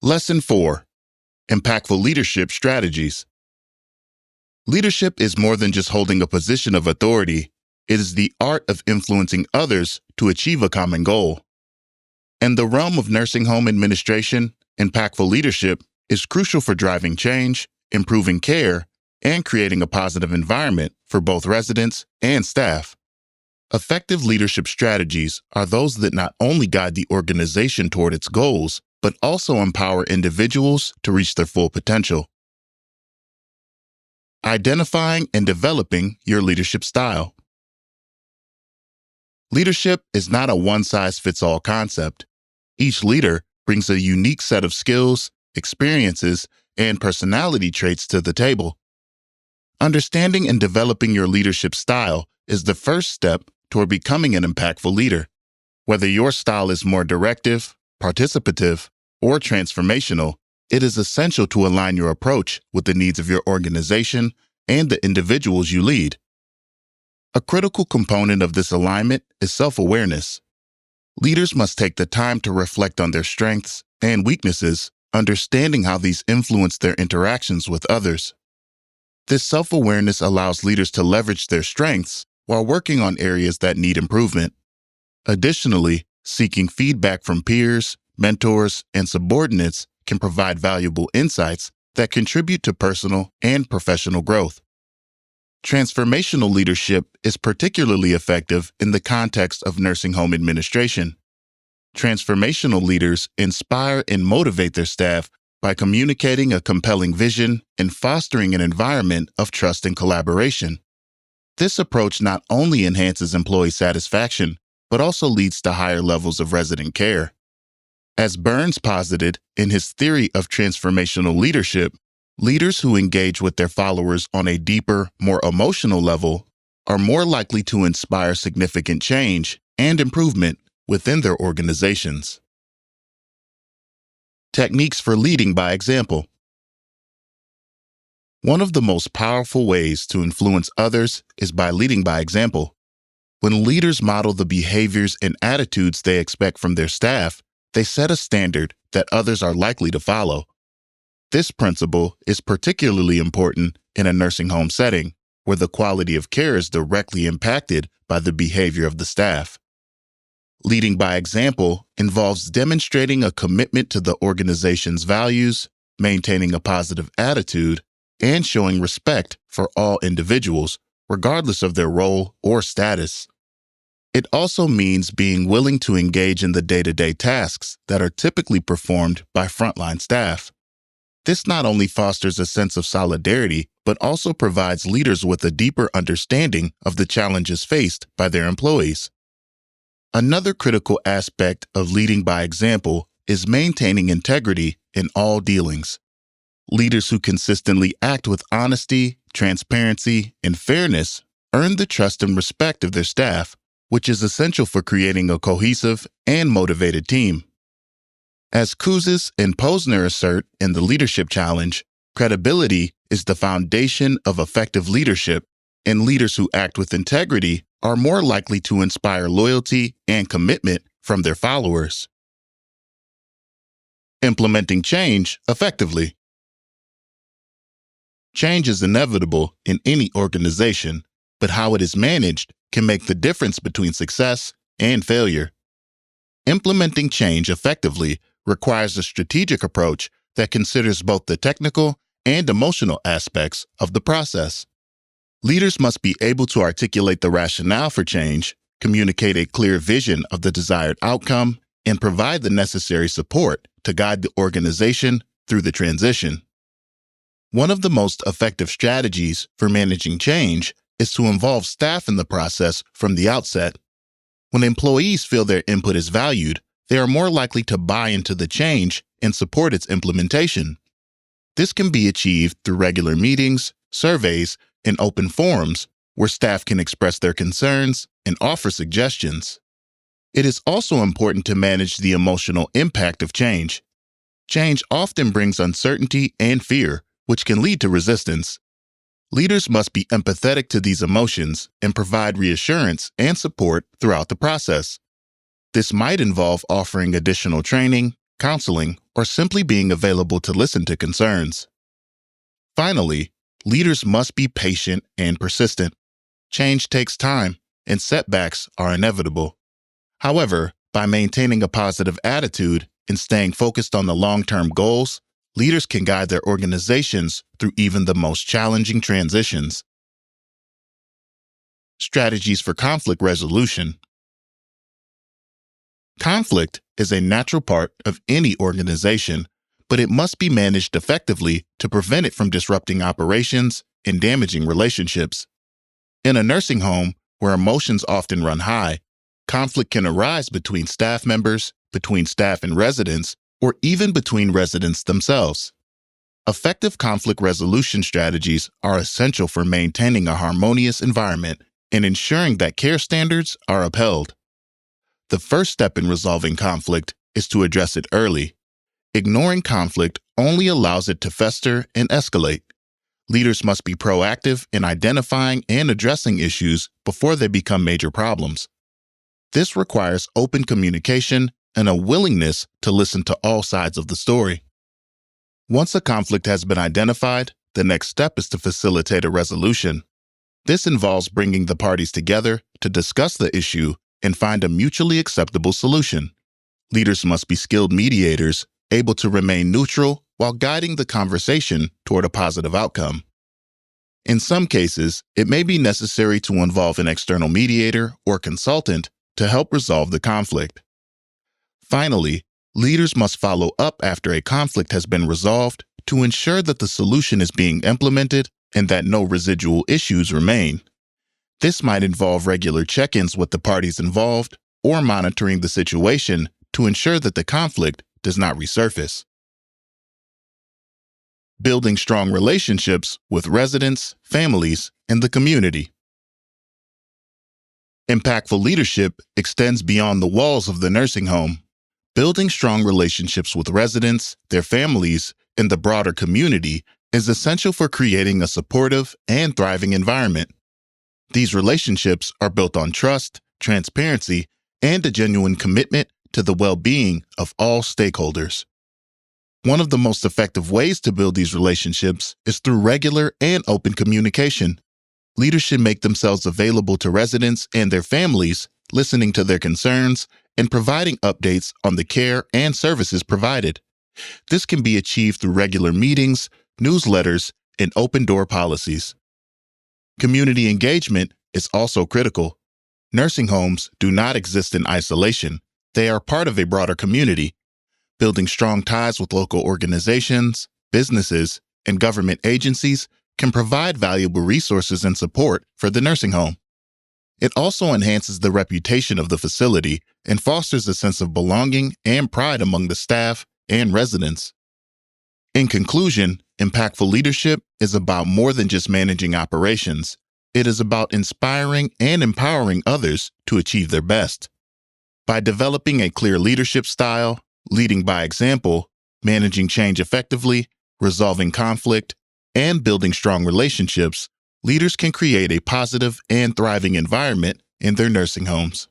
Lesson 4. Impactful Leadership Strategies. Leadership is more than just holding a position of authority. It is the art of influencing others to achieve a common goal. In the realm of nursing home administration, impactful leadership is crucial for driving change, improving care, and creating a positive environment for both residents and staff. Effective leadership strategies are those that not only guide the organization toward its goals, but also empower individuals to reach their full potential. Identifying and developing your leadership style. Leadership is not a one-size-fits-all concept. Each leader brings a unique set of skills, experiences, and personality traits to the table. Understanding and developing your leadership style is the first step toward becoming an impactful leader. Whether your style is more directive, participative, or transformational, it is essential to align your approach with the needs of your organization and the individuals you lead. A critical component of this alignment is self-awareness. Leaders must take the time to reflect on their strengths and weaknesses, understanding how these influence their interactions with others. This self-awareness allows leaders to leverage their strengths while working on areas that need improvement. Additionally, seeking feedback from peers, mentors, and subordinates can provide valuable insights that contribute to personal and professional growth. Transformational leadership is particularly effective in the context of nursing home administration. Transformational leaders inspire and motivate their staff by communicating a compelling vision and fostering an environment of trust and collaboration. This approach not only enhances employee satisfaction, but also leads to higher levels of resident care. As Burns posited in his theory of transformational leadership, leaders who engage with their followers on a deeper, more emotional level are more likely to inspire significant change and improvement within their organizations. Techniques for leading by example. One of the most powerful ways to influence others is by leading by example. When leaders model the behaviors and attitudes they expect from their staff, they set a standard that others are likely to follow. This principle is particularly important in a nursing home setting, where the quality of care is directly impacted by the behavior of the staff. Leading by example involves demonstrating a commitment to the organization's values, maintaining a positive attitude, and showing respect for all individuals, regardless of their role or status. It also means being willing to engage in the day-to-day tasks that are typically performed by frontline staff. This not only fosters a sense of solidarity, but also provides leaders with a deeper understanding of the challenges faced by their employees. Another critical aspect of leading by example is maintaining integrity in all dealings. Leaders who consistently act with honesty, transparency, and fairness earn the trust and respect of their staff, which is essential for creating a cohesive and motivated team. As Kouzes and Posner assert in the Leadership Challenge, credibility is the foundation of effective leadership, and leaders who act with integrity are more likely to inspire loyalty and commitment from their followers. Implementing change effectively. Change is inevitable in any organization, but how it is managed can make the difference between success and failure. Implementing change effectively requires a strategic approach that considers both the technical and emotional aspects of the process. Leaders must be able to articulate the rationale for change, communicate a clear vision of the desired outcome, and provide the necessary support to guide the organization through the transition. One of the most effective strategies for managing change is to involve staff in the process from the outset. When employees feel their input is valued, they are more likely to buy into the change and support its implementation. This can be achieved through regular meetings, surveys, and open forums where staff can express their concerns and offer suggestions. It is also important to manage the emotional impact of change. Change often brings uncertainty and fear, which can lead to resistance. Leaders must be empathetic to these emotions and provide reassurance and support throughout the process. This might involve offering additional training, counseling, or simply being available to listen to concerns. Finally, leaders must be patient and persistent. Change takes time, and setbacks are inevitable. However, by maintaining a positive attitude and staying focused on the long-term goals, leaders can guide their organizations through even the most challenging transitions. Strategies for conflict resolution. Conflict is a natural part of any organization, but it must be managed effectively to prevent it from disrupting operations and damaging relationships. In a nursing home, where emotions often run high, conflict can arise between staff members, between staff and residents, or even between residents themselves. Effective conflict resolution strategies are essential for maintaining a harmonious environment and ensuring that care standards are upheld. The first step in resolving conflict is to address it early. Ignoring conflict only allows it to fester and escalate. Leaders must be proactive in identifying and addressing issues before they become major problems. This requires open communication and a willingness to listen to all sides of the story. Once a conflict has been identified, the next step is to facilitate a resolution. This involves bringing the parties together to discuss the issue and find a mutually acceptable solution. Leaders must be skilled mediators, able to remain neutral while guiding the conversation toward a positive outcome. In some cases, it may be necessary to involve an external mediator or consultant to help resolve the conflict. Finally, leaders must follow up after a conflict has been resolved to ensure that the solution is being implemented and that no residual issues remain. This might involve regular check-ins with the parties involved or monitoring the situation to ensure that the conflict does not resurface. Building strong relationships with residents, families, and the community. Impactful leadership extends beyond the walls of the nursing home. Building strong relationships with residents, their families, and the broader community is essential for creating a supportive and thriving environment. These relationships are built on trust, transparency, and a genuine commitment to the well-being of all stakeholders. One of the most effective ways to build these relationships is through regular and open communication. Leaders should make themselves available to residents and their families, listening to their concerns and providing updates on the care and services provided. This can be achieved through regular meetings, newsletters, and open-door policies. Community engagement is also critical. Nursing homes do not exist in isolation. They are part of a broader community. Building strong ties with local organizations, businesses, and government agencies can provide valuable resources and support for the nursing home. It also enhances the reputation of the facility and fosters a sense of belonging and pride among the staff and residents. In conclusion, impactful leadership is about more than just managing operations. It is about inspiring and empowering others to achieve their best. By developing a clear leadership style, leading by example, managing change effectively, resolving conflict, and building strong relationships, leaders can create a positive and thriving environment in their nursing homes.